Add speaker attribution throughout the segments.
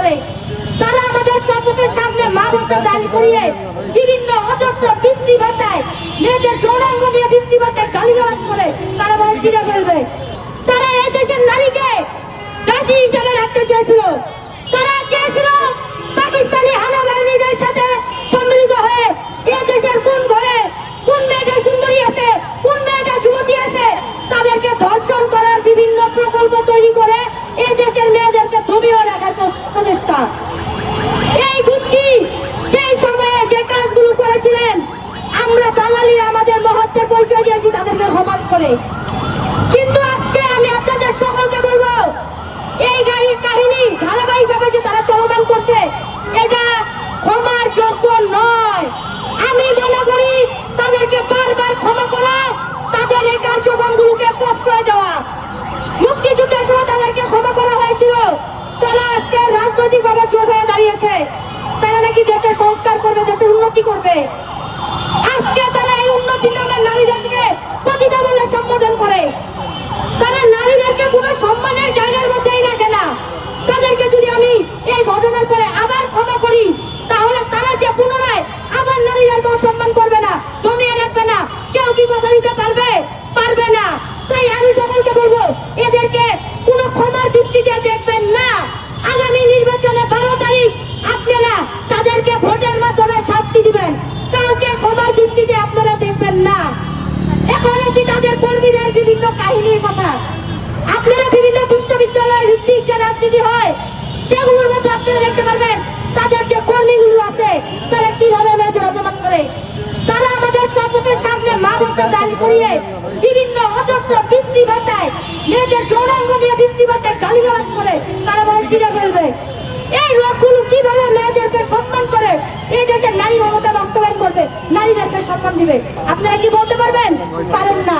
Speaker 1: করে তারা আমাদের সম্মুখের সামনে মা বলতে দাঁড় করিয়ে বিভিন্ন অজস্র বিশ্রী ভাষায় মেয়েদের যৌনাঙ্গ নিয়ে বিশ্রী ভাষায় গালিগালাজ করে তারা বলে ছিঁড়ে ফেলবে। তারা এই দেশের নারীকে দাসী হিসেবে রাখতে চেয়েছিল। তারা চেয়েছিল পাকিস্তানি হানা বাহিনীদের সাথে সম্মিলিত হয়ে এই দেশের কোন ঘরে কোন মেয়েটা সুন্দরী আছে, কোন মেয়েটা যুবতী আছে, তাদেরকে ধর্ষণ করার বিভিন্ন প্রকল্প তৈরি করে এই দেশের মেয়েদেরকে দমিয়ে রাখার প্রচেষ্টা। এই গোষ্ঠী সেই সময়ে যে কাজগুলো করেছিলেন আমরা বাঙালিরা আমাদের মহত্বের পরিচয় দিয়েছি তাদেরকে ক্ষমা করে। কিন্তু আজকে আমি আপনাদের সকলকে বলবো এই কাহিনী ধারাবাহিকভাবে যে তারা চলমান করছে এটা ক্ষমার যোগ্য নয়। আমি মনে করি তাদেরকে বারবার ক্ষমা করা, তাদের এই কার্যক্রমগুলোকে প্রশ্রয় দেওয়া। মুক্তিযুদ্ধের সময় তাদেরকে ক্ষমা করা হয়েছিল, তারা আজকে রাজনৈতিকভাবে জোট হয়ে দাঁড়িয়েছে, তারা নাকি দেশের সংস্কার করবে, দেশের উন্নতি করবে। আজকে তারা এই উন্নতি নামে নারীদেরকে পতিতা বলে সম্বোধন করে। তারা নারীদেরকে কোনো সম্মানের জায়গার মধ্যেই রাখে না। তাদেরকে যদি আমি এই ঘটনার পরে আবার ক্ষমা করি তাহলে তারা যে পুনরায় আবার নারীদেরকে সম্মান করবে না, দমিয়ে রাখবে না। কেউ কি কথা দিতে পারবে? পারবে না। তাই আমি সকলকে বলবো এদেরকে কোনো ক্ষমার দৃষ্টিতে দেখবেন না। আগামী নির্বাচনে 12 তারিখ আপনারা তাদেরকে ভোটের মাধ্যমে শাস্তি দিবেন, কাউকে ক্ষমার দৃষ্টিতে আপনারা দেখবেন না। এখন আসি তাদের কর্মীদের বিভিন্ন কাহিনীর কথা। আপনারা বিভিন্ন বিশ্ববিদ্যালয় ভিত্তিক যে রাজনীতি হয় সেগুলোর মধ্যে আপনারা দেখতে পারবেন তাদের যে কর্মীগুলো আছে তারা কিভাবে মেয়েদের অপমান করে। তারা আমাদের সম্মুখের সামনে মা বলতে দাঁড় করিয়ে বিভিন্ন অজস্র বিশ্রী ভাষায় মেয়েদের যৌনাঙ্গ নিয়ে বিশ্রী ভাষায় গালিগালাজ করে তারা বলে ছিঁড়ে ফেলবে। এই লোকগুলো কিভাবে মেয়েদেরকে সম্মান করে এই দেশের নারী মমতা বাস্তবায়ন করবে, নারীদেরকে সম্মান দিবে? আপনারা কি বলতে পারবেন? পারেন না।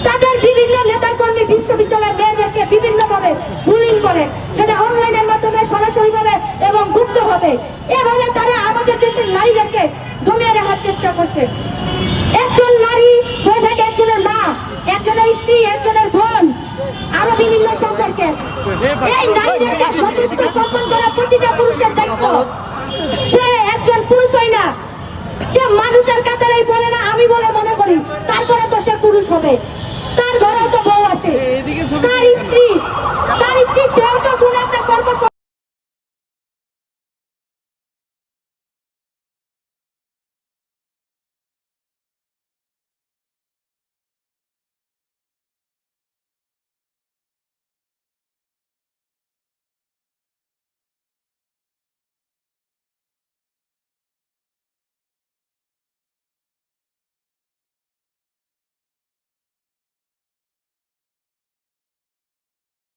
Speaker 1: তাদের বিভিন্ন নেতা কর্মী বিশ্ববিদ্যালয়ের মেয়েদেরকে বিভিন্ন ভাবে বুলিং করে, সেটা অনলাইনের মাধ্যমে সরাসরি ভাবে এবং গুপ্ত হবে। এভাবে তারা আমাদের দেশের নারীদেরকে দমিয়ে রাখার চেষ্টা করছে। একজন নারী হয়ে থাকে একজনের মা, একজনের স্ত্রী, একজনের বোন, আরো বিভিন্ন সম্পর্কে। এই নারীদেরকে যথেষ্ট সম্মান করা প্রতিটা পুরুষের দায়িত্ব। সে একজন পুরুষ হয় না, সে মানুষের কাতারেই বলে না আমি বলে মনে করি, তারপরে তো সে পুরুষ হবে। তার ঘরে তো বউ আছে, তার স্ত্রী সেও তো কোন একটা